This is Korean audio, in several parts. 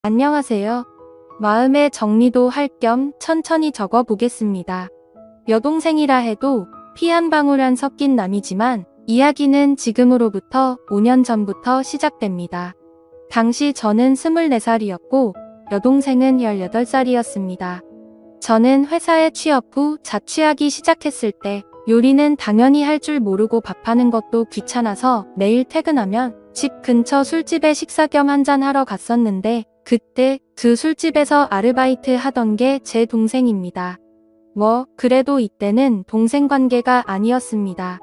안녕하세요. 마음의 정리도 할 겸 천천히 적어 보겠습니다. 여동생이라 해도 피 한 방울 안 섞인 남이지만 이야기는 지금으로부터 5년 전부터 시작됩니다. 당시 저는 24살이었고 여동생은 18살이었습니다. 저는 회사에 취업 후 자취하기 시작했을 때 요리는 당연히 할 줄 모르고 밥하는 것도 귀찮아서 매일 퇴근하면 집 근처 술집에 식사 겸 한잔하러 갔었는데 그때 그 술집에서 아르바이트 하던 게 제 동생입니다. 그래도 이때는 동생 관계가 아니었습니다.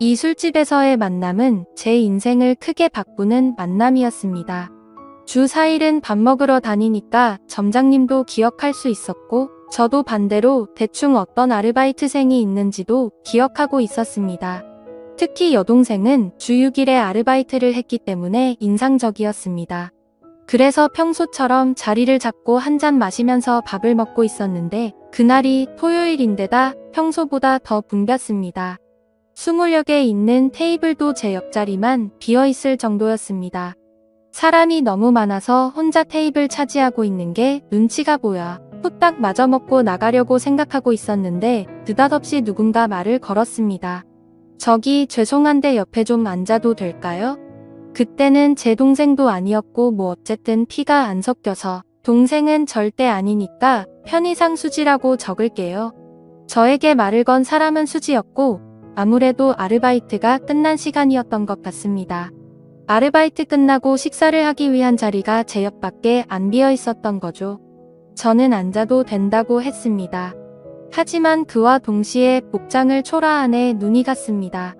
이 술집에서의 만남은 제 인생을 크게 바꾸는 만남이었습니다. 주 4일은 밥 먹으러 다니니까 점장님도 기억할 수 있었고 저도 반대로 대충 어떤 아르바이트생이 있는지도 기억하고 있었습니다. 특히 여동생은 주 6일에 아르바이트를 했기 때문에 인상적이었습니다. 그래서 평소처럼 자리를 잡고 한잔 마시면서 밥을 먹고 있었는데 그날이 토요일인데다 평소보다 더 붐볐습니다. 20여 개 있는 테이블도 제 옆자리만 비어있을 정도였습니다. 사람이 너무 많아서 혼자 테이블 차지하고 있는 게 눈치가 보여 후딱 마저 먹고 나가려고 생각하고 있었는데 느닷없이 누군가 말을 걸었습니다. 저기 죄송한데 옆에 좀 앉아도 될까요? 그때는 제 동생도 아니었고 어쨌든 피가 안 섞여서 동생은 절대 아니니까 편의상 수지라고 적을게요. 저에게 말을 건 사람은 수지였고 아무래도 아르바이트가 끝난 시간이었던 것 같습니다. 아르바이트 끝나고 식사를 하기 위한 자리가 제 옆밖에 안 비어 있었던 거죠. 저는 앉아도 된다고 했습니다. 하지만 그와 동시에 복장을 초라하네 눈이 갔습니다.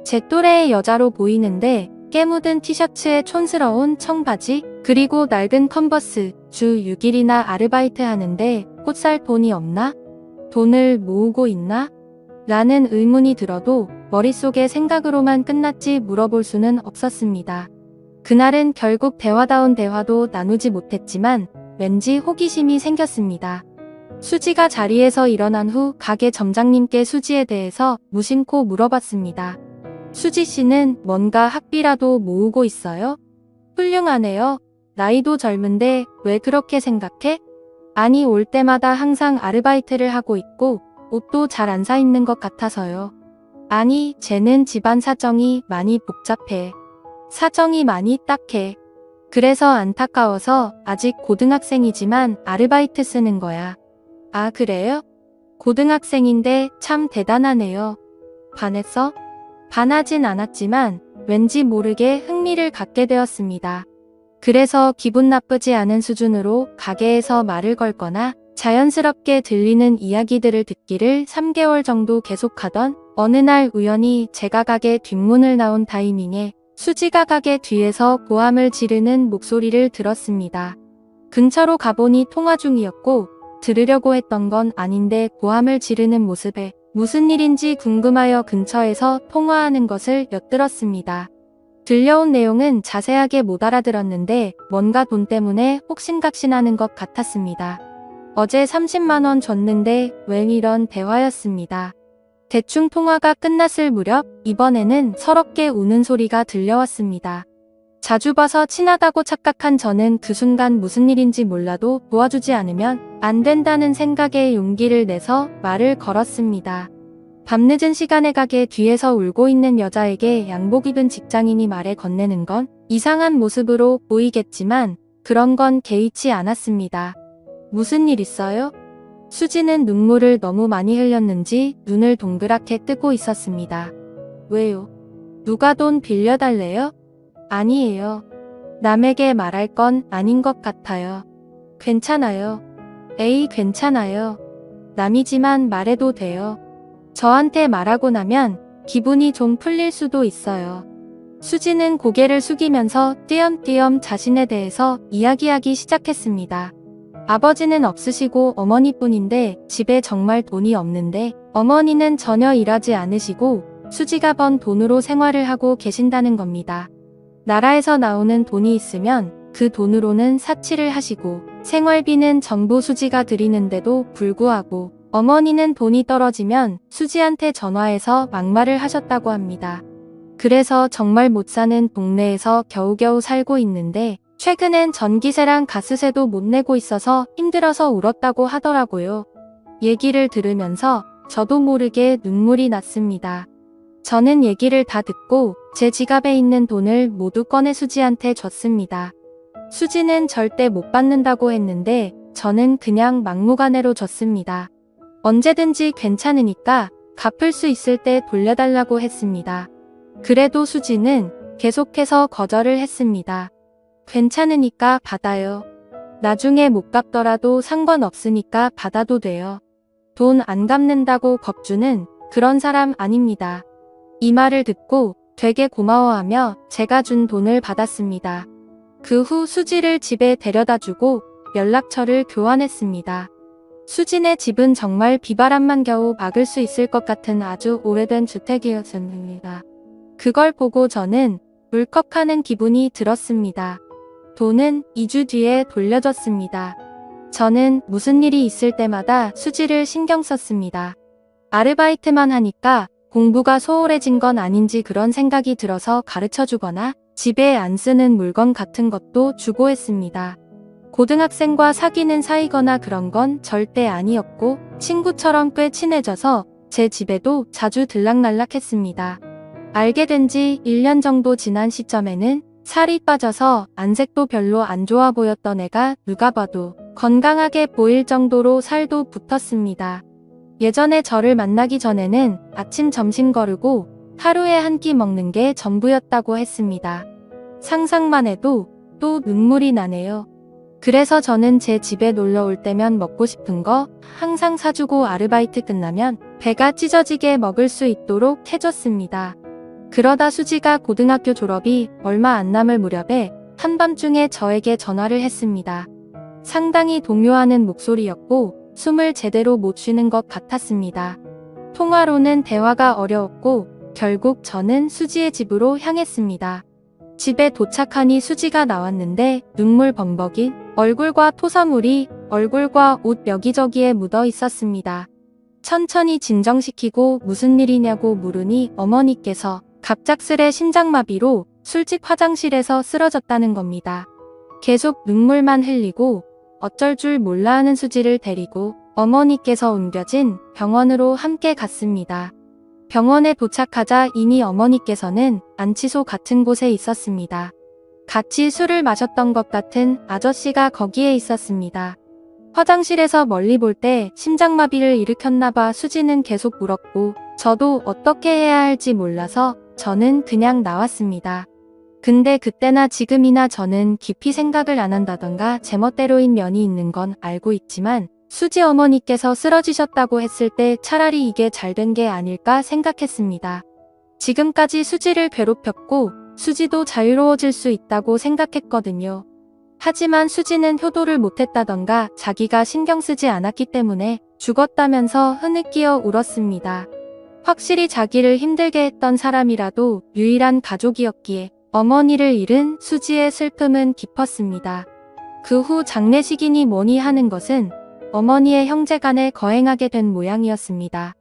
제 또래의 여자로 보이는데 깨묻은 티셔츠에 촌스러운 청바지 그리고 낡은 컨버스 주 6일이나 아르바이트 하는데 꽃 살 돈이 없나? 돈을 모으고 있나? 라는 의문이 들어도 머릿속의 생각으로만 끝났지 물어볼 수는 없었습니다. 그날은 결국 대화다운 대화도 나누지 못했지만 왠지 호기심이 생겼습니다. 수지가 자리에서 일어난 후 가게 점장님께 수지에 대해서 무심코 물어봤습니다. 수지 씨는 뭔가 학비라도 모으고 있어요? 훌륭하네요. 나이도 젊은데 왜 그렇게 생각해? 아니 올 때마다 항상 아르바이트를 하고 있고 옷도 잘 안 사 입는 것 같아서요. 아니 쟤는 집안 사정이 많이 복잡해. 사정이 많이 딱해. 그래서 안타까워서 아직 고등학생이지만 아르바이트 쓰는 거야. 아 그래요? 고등학생인데 참 대단하네요. 반했어? 반하진 않았지만 왠지 모르게 흥미를 갖게 되었습니다. 그래서 기분 나쁘지 않은 수준으로 가게에서 말을 걸거나 자연스럽게 들리는 이야기들을 듣기를 3개월 정도 계속하던 어느 날 우연히 제가 가게 뒷문을 나온 타이밍에 수지가 가게 뒤에서 고함을 지르는 목소리를 들었습니다. 근처로 가보니 통화 중이었고 들으려고 했던 건 아닌데 고함을 지르는 모습에 무슨 일인지 궁금하여 근처에서 통화하는 것을 엿들었습니다. 들려온 내용은 자세하게 못 알아들었는데 뭔가 돈 때문에 혹신각신하는 것 같았습니다. 어제 30만 원 줬는데 왜 이런 대화였습니다. 대충 통화가 끝났을 무렵 이번에는 서럽게 우는 소리가 들려왔습니다. 자주 봐서 친하다고 착각한 저는 그 순간 무슨 일인지 몰라도 도와주지 않으면 안 된다는 생각에 용기를 내서 말을 걸었습니다. 밤늦은 시간에 가게 뒤에서 울고 있는 여자에게 양복 입은 직장인이 말을 건네는 건 이상한 모습으로 보이겠지만 그런 건 개의치 않았습니다. 무슨 일 있어요? 수지는 눈물을 너무 많이 흘렸는지 눈을 동그랗게 뜨고 있었습니다. 왜요? 누가 돈 빌려달래요? 아니에요. 남에게 말할 건 아닌 것 같아요. 괜찮아요. 에이 괜찮아요. 남이지만 말해도 돼요. 저한테 말하고 나면 기분이 좀 풀릴 수도 있어요. 수지는 고개를 숙이면서 띄엄띄엄 자신에 대해서 이야기하기 시작했습니다. 아버지는 없으시고 어머니뿐인데 집에 정말 돈이 없는데 어머니는 전혀 일하지 않으시고 수지가 번 돈으로 생활을 하고 계신다는 겁니다. 나라에서 나오는 돈이 있으면 그 돈으로는 사치를 하시고 생활비는 전부 수지가 드리는데도 불구하고 어머니는 돈이 떨어지면 수지한테 전화해서 막말을 하셨다고 합니다. 그래서 정말 못 사는 동네에서 겨우겨우 살고 있는데 최근엔 전기세랑 가스세도 못 내고 있어서 힘들어서 울었다고 하더라고요. 얘기를 들으면서 저도 모르게 눈물이 났습니다. 저는 얘기를 다 듣고 제 지갑에 있는 돈을 모두 꺼내 수지한테 줬습니다. 수지는 절대 못 받는다고 했는데 저는 그냥 막무가내로 줬습니다. 언제든지 괜찮으니까 갚을 수 있을 때 돌려달라고 했습니다. 그래도 수지는 계속해서 거절을 했습니다. 괜찮으니까 받아요. 나중에 못 갚더라도 상관없으니까 받아도 돼요. 돈 안 갚는다고 겁주는 그런 사람 아닙니다. 이 말을 듣고 되게 고마워하며 제가 준 돈을 받았습니다. 그 후 수지를 집에 데려다주고 연락처를 교환했습니다. 수진의 집은 정말 비바람만 겨우 막을 수 있을 것 같은 아주 오래된 주택이었습니다. 그걸 보고 저는 울컥하는 기분이 들었습니다. 돈은 2주 뒤에 돌려줬습니다. 저는 무슨 일이 있을 때마다 수지를 신경 썼습니다. 아르바이트만 하니까 공부가 소홀해진 건 아닌지 그런 생각이 들어서 가르쳐주거나 집에 안 쓰는 물건 같은 것도 주고 했습니다. 고등학생과 사귀는 사이거나 그런 건 절대 아니었고 친구처럼 꽤 친해져서 제 집에도 자주 들락날락했습니다. 알게 된 지 1년 정도 지난 시점에는 살이 빠져서 안색도 별로 안 좋아 보였던 애가 누가 봐도 건강하게 보일 정도로 살도 붙었습니다. 예전에 저를 만나기 전에는 아침 점심 거르고 하루에 한 끼 먹는 게 전부였다고 했습니다. 상상만 해도 또 눈물이 나네요. 그래서 저는 제 집에 놀러 올 때면 먹고 싶은 거 항상 사주고 아르바이트 끝나면 배가 찢어지게 먹을 수 있도록 해줬습니다. 그러다 수지가 고등학교 졸업이 얼마 안 남을 무렵에 한밤중에 저에게 전화를 했습니다. 상당히 동요하는 목소리였고 숨을 제대로 못 쉬는 것 같았습니다. 통화로는 대화가 어려웠고 결국 저는 수지의 집으로 향했습니다. 집에 도착하니 수지가 나왔는데 눈물 범벅인 얼굴과 토사물이 얼굴과 옷 여기저기에 묻어 있었습니다. 천천히 진정시키고 무슨 일이냐고 물으니 어머니께서 갑작스레 심장마비로 술집 화장실에서 쓰러졌다는 겁니다. 계속 눈물만 흘리고 어쩔 줄 몰라 하는 수지를 데리고 어머니께서 옮겨진 병원으로 함께 갔습니다. 병원에 도착하자 이미 어머니께서는 안치소 같은 곳에 있었습니다. 같이 술을 마셨던 것 같은 아저씨가 거기에 있었습니다. 화장실에서 멀리 볼 때 심장마비를 일으켰나봐 수지는 계속 울었고 저도 어떻게 해야 할지 몰라서 저는 그냥 나왔습니다. 근데 그때나 지금이나 저는 깊이 생각을 안 한다던가 제멋대로인 면이 있는 건 알고 있지만 수지 어머니께서 쓰러지셨다고 했을 때 차라리 이게 잘된 게 아닐까 생각했습니다. 지금까지 수지를 괴롭혔고 수지도 자유로워질 수 있다고 생각했거든요. 하지만 수지는 효도를 못했다던가 자기가 신경 쓰지 않았기 때문에 죽었다면서 흐느끼어 울었습니다. 확실히 자기를 힘들게 했던 사람이라도 유일한 가족이었기에 어머니를 잃은 수지의 슬픔은 깊었습니다. 그 후 장례식이니 뭐니 하는 것은 어머니의 형제간에 거행하게 된 모양이었습니다.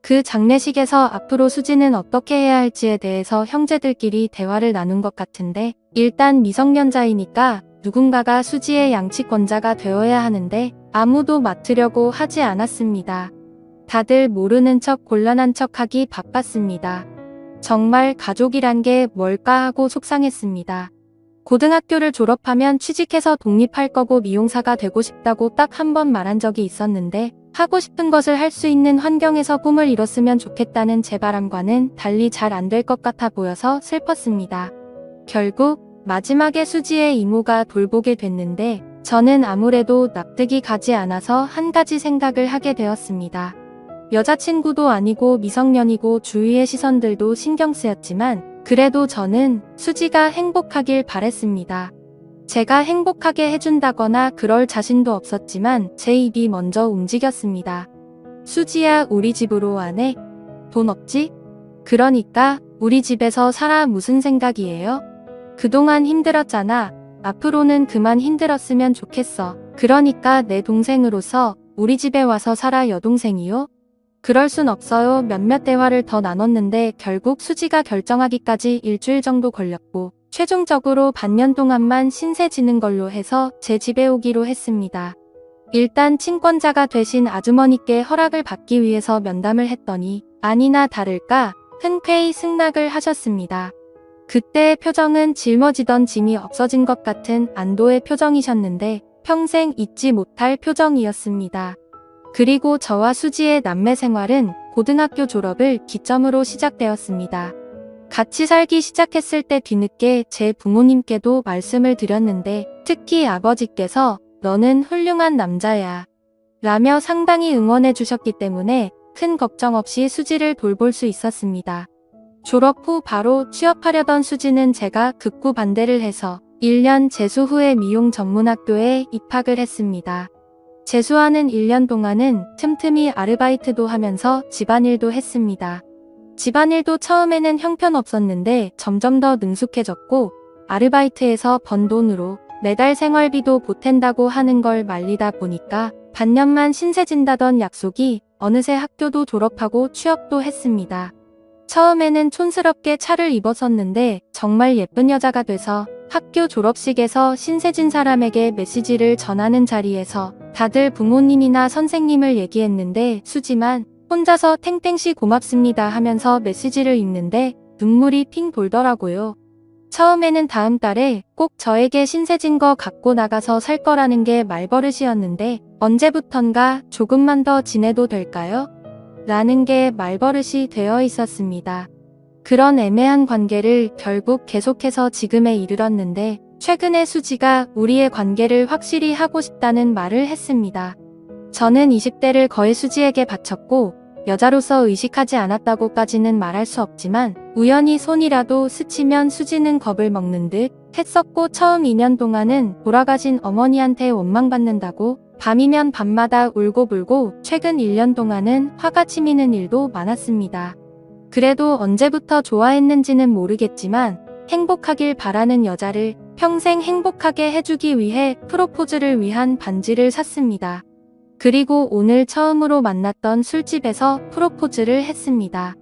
그 장례식에서 앞으로 수지는 어떻게 해야 할지에 대해서 형제들끼리 대화를 나눈 것 같은데 일단 미성년자이니까 누군가가 수지의 양치권자가 되어야 하는데 아무도 맡으려고 하지 않았습니다. 다들 모르는 척 곤란한 척하기 바빴습니다. 정말 가족이란 게 뭘까 하고 속상했습니다. 고등학교를 졸업하면 취직해서 독립할 거고 미용사가 되고 싶다고 딱 한 번 말한 적이 있었는데 하고 싶은 것을 할 수 있는 환경에서 꿈을 이뤘으면 좋겠다는 제 바람과는 달리 잘 안 될 것 같아 보여서 슬펐습니다. 결국 마지막에 수지의 이모가 돌보게 됐는데 저는 아무래도 납득이 가지 않아서 한 가지 생각을 하게 되었습니다. 여자친구도 아니고 미성년이고 주위의 시선들도 신경 쓰였지만 그래도 저는 수지가 행복하길 바랬습니다. 제가 행복하게 해준다거나 그럴 자신도 없었지만 제 입이 먼저 움직였습니다. 수지야, 우리 집으로 와네? 돈 없지? 그러니까 우리 집에서 살아. 무슨 생각이에요? 그동안 힘들었잖아. 앞으로는 그만 힘들었으면 좋겠어. 그러니까 내 동생으로서 우리 집에 와서 살아. 여동생이요? 그럴 순 없어요. 몇몇 대화를 더 나눴는데 결국 수지가 결정하기까지 일주일 정도 걸렸고 최종적으로 반년 동안만 신세 지는 걸로 해서 제 집에 오기로 했습니다. 일단 친권자가 되신 아주머니께 허락을 받기 위해서 면담을 했더니 아니나 다를까 흔쾌히 승낙을 하셨습니다. 그때의 표정은 짊어지던 짐이 없어진 것 같은 안도의 표정이셨는데 평생 잊지 못할 표정이었습니다. 그리고 저와 수지의 남매 생활은 고등학교 졸업을 기점으로 시작되었습니다. 같이 살기 시작했을 때 뒤늦게 제 부모님께도 말씀을 드렸는데 특히 아버지께서 너는 훌륭한 남자야 라며 상당히 응원해 주셨기 때문에 큰 걱정 없이 수지를 돌볼 수 있었습니다. 졸업 후 바로 취업하려던 수지는 제가 극구 반대를 해서 1년 재수 후에 미용 전문학교에 입학을 했습니다. 재수하는 1년 동안은 틈틈이 아르바이트도 하면서 집안일도 했습니다. 집안일도 처음에는 형편없었는데 점점 더 능숙해졌고 아르바이트에서 번 돈으로 매달 생활비도 보탠다고 하는 걸 말리다 보니까 반년만 신세진다던 약속이 어느새 학교도 졸업하고 취업도 했습니다. 처음에는 촌스럽게 차를 입었었는데 정말 예쁜 여자가 돼서 학교 졸업식에서 신세진 사람에게 메시지를 전하는 자리에서 다들 부모님이나 선생님을 얘기했는데 수지만 혼자서 탱탱씨 고맙습니다 하면서 메시지를 읽는데 눈물이 핑 돌더라고요. 처음에는 다음 달에 꼭 저에게 신세진 거 갖고 나가서 살 거라는 게 말버릇이었는데 언제부턴가 조금만 더 지내도 될까요? 라는 게 말버릇이 되어 있었습니다. 그런 애매한 관계를 결국 계속해서 지금에 이르렀는데 최근에 수지가 우리의 관계를 확실히 하고 싶다는 말을 했습니다. 저는 20대를 거의 수지에게 바쳤고 여자로서 의식하지 않았다고까지는 말할 수 없지만 우연히 손이라도 스치면 수지는 겁을 먹는 듯 했었고 처음 2년 동안은 돌아가신 어머니한테 원망받는다고 밤이면 밤마다 울고불고 최근 1년 동안은 화가 치미는 일도 많았습니다. 그래도 언제부터 좋아했는지는 모르겠지만 행복하길 바라는 여자를 평생 행복하게 해주기 위해 프로포즈를 위한 반지를 샀습니다. 그리고 오늘 처음으로 만났던 술집에서 프로포즈를 했습니다.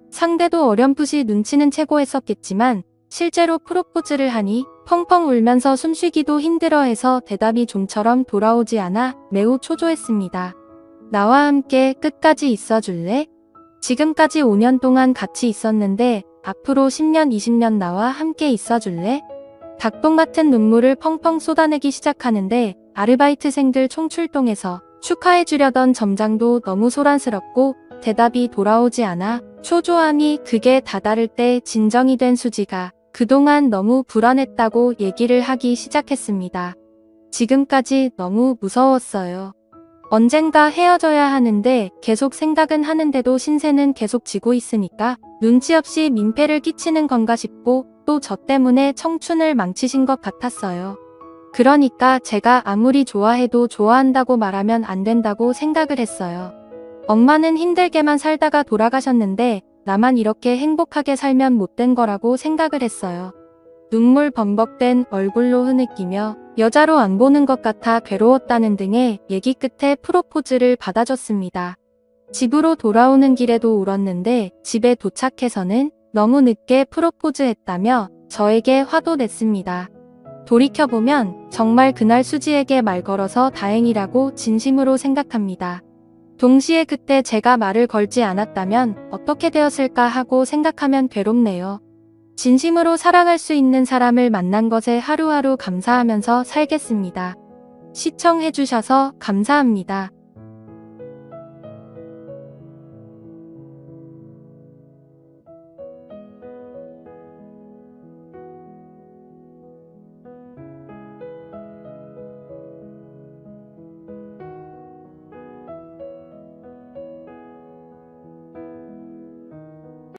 상대도 어렴풋이 눈치는 채고 했었겠지만 실제로 프로포즈를 하니 펑펑 울면서 숨쉬기도 힘들어해서 대답이 좀처럼 돌아오지 않아 매우 초조했습니다. 나와 함께 끝까지 있어줄래? 지금까지 5년 동안 같이 있었는데 앞으로 10년, 20년 나와 함께 있어줄래? 닭똥 같은 눈물을 펑펑 쏟아내기 시작하는데 아르바이트생들 총출동해서 축하해주려던 점장도 너무 소란스럽고 대답이 돌아오지 않아 초조함이 극에 다다를 때 진정이 된 수지가 그동안 너무 불안했다고 얘기를 하기 시작했습니다. 지금까지 너무 무서웠어요. 언젠가 헤어져야 하는데 계속 생각은 하는데도 신세는 계속 지고 있으니까 눈치 없이 민폐를 끼치는 건가 싶고 또 저 때문에 청춘을 망치신 것 같았어요. 그러니까 제가 아무리 좋아해도 좋아한다고 말하면 안 된다고 생각을 했어요. 엄마는 힘들게만 살다가 돌아가셨는데 나만 이렇게 행복하게 살면 못된 거라고 생각을 했어요. 눈물 범벅된 얼굴로 흐느끼며 여자로 안 보는 것 같아 괴로웠다는 등의 얘기 끝에 프로포즈를 받아줬습니다. 집으로 돌아오는 길에도 울었는데 집에 도착해서는 너무 늦게 프로포즈했다며 저에게 화도 냈습니다. 돌이켜보면 정말 그날 수지에게 말 걸어서 다행이라고 진심으로 생각합니다. 동시에 그때 제가 말을 걸지 않았다면 어떻게 되었을까 하고 생각하면 괴롭네요. 진심으로 사랑할 수 있는 사람을 만난 것에 하루하루 감사하면서 살겠습니다. 시청해주셔서 감사합니다.